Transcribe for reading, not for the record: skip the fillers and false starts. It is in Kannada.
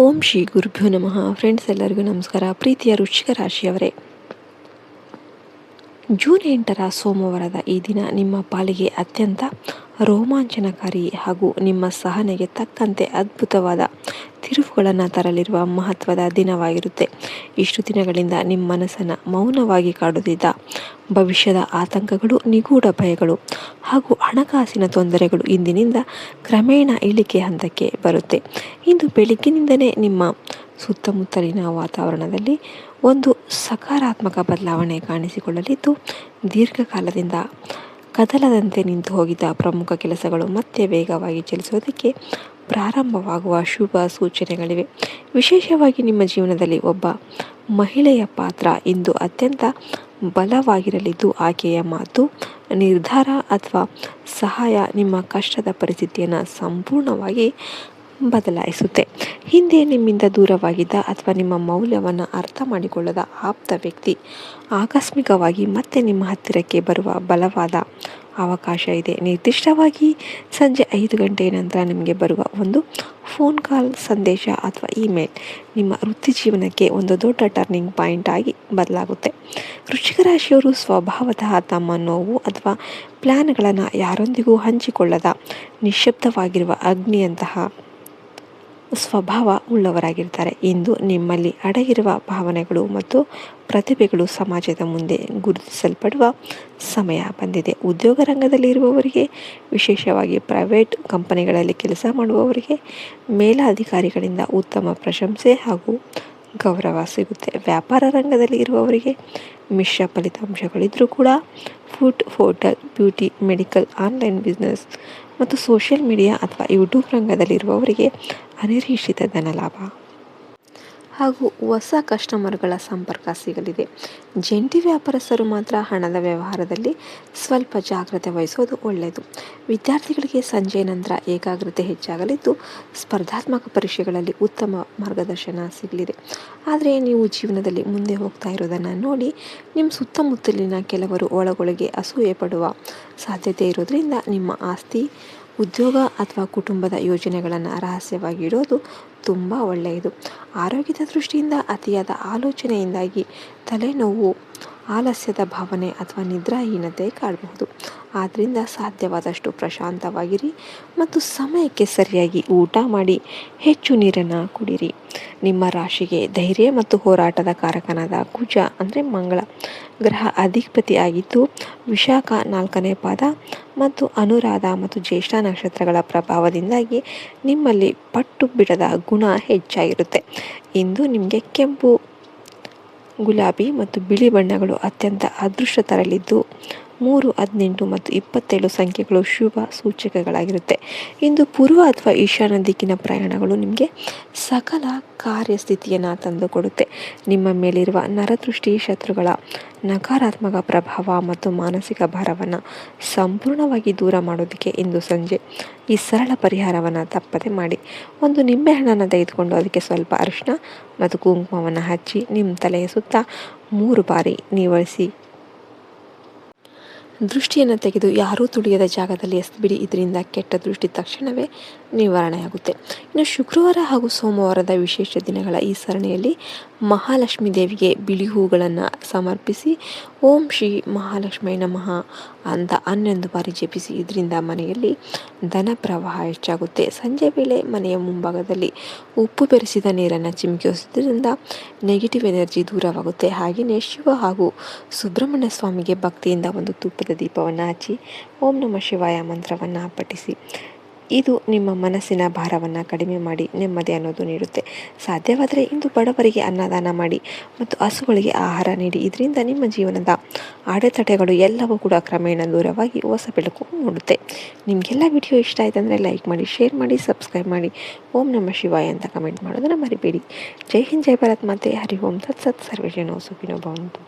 ಓಂ ಶ್ರೀ ಗುರುಭ್ಯೋ ನಮಃ. ಫ್ರೆಂಡ್ಸ್, ಎಲ್ಲರಿಗೂ ನಮಸ್ಕಾರ. ಪ್ರೀತಿಯ ವೃಶ್ಚಿಕ ರಾಶಿಯವರೇ, ಜೂನ್ 8ರ ಸೋಮವಾರದ ಈ ದಿನ ನಿಮ್ಮ ಪಾಲಿಗೆ ಅತ್ಯಂತ ರೋಮಾಂಚನಕಾರಿ ಹಾಗೂ ನಿಮ್ಮ ಸಹನೆಗೆ ತಕ್ಕಂತೆ ಅದ್ಭುತವಾದ ತಿರುವುಗಳನ್ನು ತರಲಿರುವ ಮಹತ್ವದ ದಿನವಾಗಿರುತ್ತೆ. ಇಷ್ಟು ದಿನಗಳಿಂದ ನಿಮ್ಮ ಮನಸ್ಸನ್ನು ಮೌನವಾಗಿ ಕಾಡುತ್ತಿದ್ದ ಭವಿಷ್ಯದ ಆತಂಕಗಳು, ನಿಗೂಢ ಭಯಗಳು ಹಾಗೂ ಹಣಕಾಸಿನ ತೊಂದರೆಗಳು ಇಂದಿನಿಂದ ಕ್ರಮೇಣ ಇಳಿಕೆ ಹಂತಕ್ಕೆ ಬರುತ್ತೆ. ಇಂದು ಬೆಳಗ್ಗಿನಿಂದಲೇ ನಿಮ್ಮ ಸುತ್ತಮುತ್ತಲಿನ ವಾತಾವರಣದಲ್ಲಿ ಒಂದು ಸಕಾರಾತ್ಮಕ ಬದಲಾವಣೆ ಕಾಣಿಸಿಕೊಳ್ಳಲಿದ್ದು, ದೀರ್ಘಕಾಲದಿಂದ ಕದಲದಂತೆ ನಿಂತು ಹೋಗಿದ್ದ ಪ್ರಮುಖ ಕೆಲಸಗಳು ಮತ್ತೆ ವೇಗವಾಗಿ ಚಲಿಸೋದಕ್ಕೆ ಪ್ರಾರಂಭವಾಗುವ ಶುಭ ಸೂಚನೆಗಳಿವೆ. ವಿಶೇಷವಾಗಿ ನಿಮ್ಮ ಜೀವನದಲ್ಲಿ ಒಬ್ಬ ಮಹಿಳೆಯ ಪಾತ್ರ ಇಂದು ಅತ್ಯಂತ ಬಲವಾಗಿರಲಿದ್ದು, ಆಕೆಯ ಮಾತು, ನಿರ್ಧಾರ ಅಥವಾ ಸಹಾಯ ನಿಮ್ಮ ಕಷ್ಟದ ಪರಿಸ್ಥಿತಿಯನ್ನು ಸಂಪೂರ್ಣವಾಗಿ ಬದಲಾಯಿಸುತ್ತೆ. ಹಿಂದೆ ನಿಮ್ಮಿಂದ ದೂರವಾಗಿದ್ದ ಅಥವಾ ನಿಮ್ಮ ಮೌಲ್ಯವನ್ನು ಅರ್ಥ ಮಾಡಿಕೊಳ್ಳದ ಆಪ್ತ ವ್ಯಕ್ತಿ ಆಕಸ್ಮಿಕವಾಗಿ ಮತ್ತೆ ನಿಮ್ಮ ಹತ್ತಿರಕ್ಕೆ ಬರುವ ಬಲವಾದ ಅವಕಾಶ ಇದೆ. ನಿರ್ದಿಷ್ಟವಾಗಿ ಸಂಜೆ 5 ಗಂಟೆಯ ನಂತರ ನಿಮಗೆ ಬರುವ ಒಂದು ಫೋನ್ ಕಾಲ್, ಸಂದೇಶ ಅಥವಾ ಇಮೇಲ್ ನಿಮ್ಮ ವೃತ್ತಿ ಜೀವನಕ್ಕೆ ಒಂದು ದೊಡ್ಡ ಟರ್ನಿಂಗ್ ಪಾಯಿಂಟ್ ಆಗಿ ಬದಲಾಗುತ್ತೆ. ವೃಶ್ಚಿಕ ರಾಶಿಯವರು ಸ್ವಭಾವತಃ ತಮ್ಮ ನೋವು ಅಥವಾ ಪ್ಲ್ಯಾನ್ಗಳನ್ನು ಯಾರೊಂದಿಗೂ ಹಂಚಿಕೊಳ್ಳದ ನಿಶ್ಶಬ್ದವಾಗಿರುವ ಅಗ್ನಿಯಂತಹ ಸ್ವಭಾವ ಉಳ್ಳವರಾಗಿರ್ತಾರೆ. ಇಂದು ನಿಮ್ಮಲ್ಲಿ ಅಡಗಿರುವ ಭಾವನೆಗಳು ಮತ್ತು ಪ್ರತಿಭೆಗಳು ಸಮಾಜದ ಮುಂದೆ ಗುರುತಿಸಲ್ಪಡುವ ಸಮಯ ಬಂದಿದೆ. ಉದ್ಯೋಗ ರಂಗದಲ್ಲಿ ಇರುವವರಿಗೆ, ವಿಶೇಷವಾಗಿ ಪ್ರೈವೇಟ್ ಕಂಪನಿಗಳಲ್ಲಿ ಕೆಲಸ ಮಾಡುವವರಿಗೆ ಮೇಲಾಧಿಕಾರಿಗಳಿಂದ ಉತ್ತಮ ಪ್ರಶಂಸೆ ಹಾಗೂ ಗೌರವ ಸಿಗುತ್ತೆ. ವ್ಯಾಪಾರ ರಂಗದಲ್ಲಿ ಇರುವವರಿಗೆ ಮಿಶ್ರ ಫಲಿತಾಂಶಗಳಿದ್ರೂ ಕೂಡ food, hotel, beauty, medical, online business ಮತ್ತು ಸೋಷಿಯಲ್ ಮೀಡಿಯಾ ಅಥವಾ ಯೂಟ್ಯೂಬ್ ರಂಗದಲ್ಲಿರುವವರಿಗೆ ಅನಿರೀಕ್ಷಿತ ಧನಲಾಭ ಹಾಗೂ ಹೊಸ ಕಸ್ಟಮರ್ಗಳ ಸಂಪರ್ಕ ಸಿಗಲಿದೆ. ಜಂಟಿ ವ್ಯಾಪಾರಸ್ಥರು ಮಾತ್ರ ಹಣದ ವ್ಯವಹಾರದಲ್ಲಿ ಸ್ವಲ್ಪ ಜಾಗ್ರತೆ ವಹಿಸೋದು ಒಳ್ಳೆಯದು. ವಿದ್ಯಾರ್ಥಿಗಳಿಗೆ ಸಂಜೆಯ ನಂತರ ಏಕಾಗ್ರತೆ ಹೆಚ್ಚಾಗಲಿದ್ದು, ಸ್ಪರ್ಧಾತ್ಮಕ ಪರೀಕ್ಷೆಗಳಲ್ಲಿ ಉತ್ತಮ ಮಾರ್ಗದರ್ಶನ ಸಿಗಲಿದೆ. ಆದರೆ ನೀವು ಜೀವನದಲ್ಲಿ ಮುಂದೆ ಹೋಗ್ತಾ ಇರೋದನ್ನು ನೋಡಿ ನಿಮ್ಮ ಸುತ್ತಮುತ್ತಲಿನ ಕೆಲವರು ಒಳಗೊಳಗೆ ಅಸೂಯೆ ಪಡುವ ಸಾಧ್ಯತೆ ಇರೋದ್ರಿಂದ ನಿಮ್ಮ ಆಸ್ತಿ, ಉದ್ಯೋಗ ಅಥವಾ ಕುಟುಂಬದ ಯೋಜನೆಗಳನ್ನು ರಹಸ್ಯವಾಗಿ ಇಡೋದು ತುಂಬ ಒಳ್ಳೆಯದು. ಆರೋಗ್ಯದ ದೃಷ್ಟಿಯಿಂದ ಅತಿಯಾದ ಆಲೋಚನೆಯಿಂದಾಗಿ ತಲೆನೋವು, ಆಲಸ್ಯದ ಭಾವನೆ ಅಥವಾ ನಿದ್ರಾಹೀನತೆ ಕಾಡಬಹುದು. ಆದ್ದರಿಂದ ಸಾಧ್ಯವಾದಷ್ಟು ಪ್ರಶಾಂತವಾಗಿರಿ ಮತ್ತು ಸಮಯಕ್ಕೆ ಸರಿಯಾಗಿ ಊಟ ಮಾಡಿ ಹೆಚ್ಚು ನೀರನ್ನು ಕುಡಿರಿ. ನಿಮ್ಮ ರಾಶಿಗೆ ಧೈರ್ಯ ಮತ್ತು ಹೋರಾಟದ ಕಾರಕನಾದ ಕುಜ ಅಂದರೆ ಮಂಗಳ ಗ್ರಹ ಅಧಿಪತಿ ಆಗಿದ್ದು, ವಿಶಾಖ 4ನೇ ಪಾದ ಮತ್ತು ಅನುರಾಧ ಮತ್ತು ಜ್ಯೇಷ್ಠ ನಕ್ಷತ್ರಗಳ ಪ್ರಭಾವದಿಂದಾಗಿ ನಿಮ್ಮಲ್ಲಿ ಪಟ್ಟು ಬಿಡದ ಗುಣ ಹೆಚ್ಚಾಗಿರುತ್ತೆ. ಇಂದು ನಿಮಗೆ ಕೆಂಪು, ಗುಲಾಬಿ ಮತ್ತು ಬಿಳಿ ಬಣ್ಣಗಳು ಅತ್ಯಂತ ಅದೃಷ್ಟ ತರಲಿದ್ದು, 3, 18 ಮತ್ತು 27 ಸಂಖ್ಯೆಗಳು ಶುಭ ಸೂಚಕಗಳಾಗಿರುತ್ತೆ. ಇಂದು ಪೂರ್ವ ಅಥವಾ ಈಶಾನ್ಯ ದಿಕ್ಕಿನ ಪ್ರಯಾಣಗಳು ನಿಮಗೆ ಸಕಲ ಕಾರ್ಯಸ್ಥಿತಿಯನ್ನು ತಂದುಕೊಡುತ್ತೆ. ನಿಮ್ಮ ಮೇಲಿರುವ ನರದೃಷ್ಟಿ, ಶತ್ರುಗಳ ನಕಾರಾತ್ಮಕ ಪ್ರಭಾವ ಮತ್ತು ಮಾನಸಿಕ ಭಾರವನ್ನು ಸಂಪೂರ್ಣವಾಗಿ ದೂರ ಮಾಡೋದಕ್ಕೆ ಇಂದು ಸಂಜೆ ಈ ಸರಳ ಪರಿಹಾರವನ್ನು ತಪ್ಪದೆ ಮಾಡಿ. ಒಂದು ನಿಂಬೆಹಣ್ಣನ್ನು ತೆಗೆದುಕೊಂಡು ಅದಕ್ಕೆ ಸ್ವಲ್ಪ ಅರಿಶಿನ ಮತ್ತು ಕುಂಕುಮವನ್ನು ಹಚ್ಚಿ ನಿಮ್ಮ ತಲೆಯ ಸುತ್ತ 3 ಬಾರಿ ನೀವಳಿಸಿ ದೃಷ್ಟಿಯನ್ನು ತೆಗೆದು ಯಾರೂ ತುಳಿಯದ ಜಾಗದಲ್ಲಿ ಎಸೆದುಬಿಡಿ. ಇದರಿಂದ ಕೆಟ್ಟ ದೃಷ್ಟಿ ತಕ್ಷಣವೇ ನಿವಾರಣೆಯಾಗುತ್ತೆ. ಇನ್ನು ಶುಕ್ರವಾರ ಹಾಗೂ ಸೋಮವಾರದ ವಿಶೇಷ ದಿನಗಳ ಈ ಸರಣಿಯಲ್ಲಿ ಮಹಾಲಕ್ಷ್ಮೀ ದೇವಿಗೆ ಬಿಳಿ ಹೂಗಳನ್ನು ಸಮರ್ಪಿಸಿ ಓಂ ಶ್ರೀ ಮಹಾಲಕ್ಷ್ಮೀ ನಮಃ ಅಂತ 11 ಬಾರಿ ಜಪಿಸಿ. ಇದರಿಂದ ಮನೆಯಲ್ಲಿ ಧನ ಪ್ರವಾಹ ಹೆಚ್ಚಾಗುತ್ತೆ. ಸಂಜೆ ವೇಳೆ ಮನೆಯ ಮುಂಭಾಗದಲ್ಲಿ ಉಪ್ಪು ಬೆರೆಸಿದ ನೀರನ್ನು ಚಿಮುಕಿಸೋದ್ರಿಂದ ನೆಗೆಟಿವ್ ಎನರ್ಜಿ ದೂರವಾಗುತ್ತೆ. ಹಾಗೆಯೇ ಶಿವ ಹಾಗೂ ಸುಬ್ರಹ್ಮಣ್ಯ ಸ್ವಾಮಿಗೆ ಭಕ್ತಿಯಿಂದ ಒಂದು ತುಪ್ಪದ ದೀಪವನ್ನು ಹಚ್ಚಿ ಓಂ ನಮಃ ಶಿವಾಯ ಮಂತ್ರವನ್ನು ಪಠಿಸಿ. ಇದು ನಿಮ್ಮ ಮನಸ್ಸಿನ ಭಾರವನ್ನು ಕಡಿಮೆ ಮಾಡಿ ನೆಮ್ಮದಿ ಅನ್ನೋದು ನೀಡುತ್ತೆ. ಸಾಧ್ಯವಾದರೆ ಇಂದು ಬಡವರಿಗೆ ಅನ್ನದಾನ ಮಾಡಿ ಮತ್ತು ಹಸುಗಳಿಗೆ ಆಹಾರ ನೀಡಿ. ಇದರಿಂದ ನಿಮ್ಮ ಜೀವನದ ಅಡೆತಡೆಗಳು ಎಲ್ಲವೂ ಕೂಡ ಕ್ರಮೇಣ ದೂರವಾಗಿ ಹೊಸ ಬೆಳಕು ಮೂಡುತ್ತೆ. ನಿಮಗೆಲ್ಲ ವಿಡಿಯೋ ಇಷ್ಟ ಆಯ್ತು ಅಂದರೆ ಲೈಕ್ ಮಾಡಿ, ಶೇರ್ ಮಾಡಿ, ಸಬ್ಸ್ಕ್ರೈಬ್ ಮಾಡಿ. ಓಂ ನಮಃ ಶಿವಾಯ ಅಂತ ಕಮೆಂಟ್ ಮಾಡೋದನ್ನು ಮರಿಬೇಡಿ. ಜೈ ಹಿಂದ್, ಜೈ ಭಾರತ್ ಮಾತೆ. ಹರಿ ಓಂ ತತ್ಸತ್. ಸರ್ವೇ ಜನೋ ಸುಖಿನೋ ಭವಂತು.